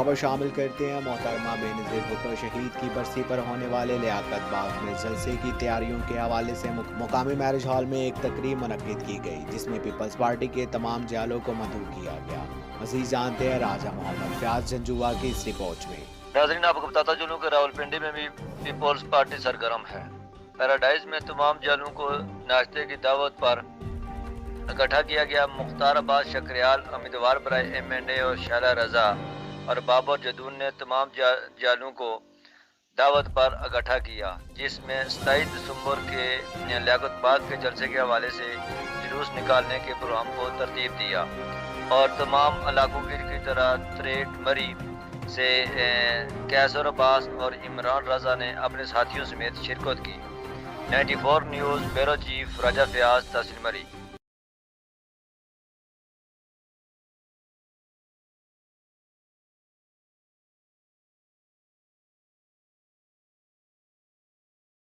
خبر شامل کرتے ہیں۔ محترمہ بےنظیر بھٹو شہید کی برسی پر ہونے والے لیاقت باغ میں جلسے کی تیاریوں کے حوالے سے مقامی میرج ہال میں ایک تقریب منعقد کی گئی، جس میں پیپلز پارٹی کے تمام جالوں کو مدعو کیا گیا۔ مزید جانتے ہیں راجہ محمد فیاض جنجوعہ کی اس رپورٹ میں۔ ناظرین، آپ کو بتاتا چلوں کہ راولپنڈی میں بھی پیپلز پارٹی سرگرم ہے۔ پیراڈائز میں تمام جالوں کو ناشتے کی دعوت پر اکٹھا کیا گیا۔ مختار عباس شکریال امیدوار برائے M&A اور شائلہ رضا اور بابر جدون نے تمام جالوں کو دعوت پر اکٹھا کیا، جس میں 27 دسمبر کے لیاقت باغ کے جلسے کے حوالے سے جلوس نکالنے کے پروگرام کو ترتیب دیا اور تمام علاقوں کی طرح تریٹ مری سے کیسر عباس اور عمران رضا نے اپنے ساتھیوں سمیت شرکت کی۔ 94 نیوز بیورو چیف راجہ فیاض تحصیل مری۔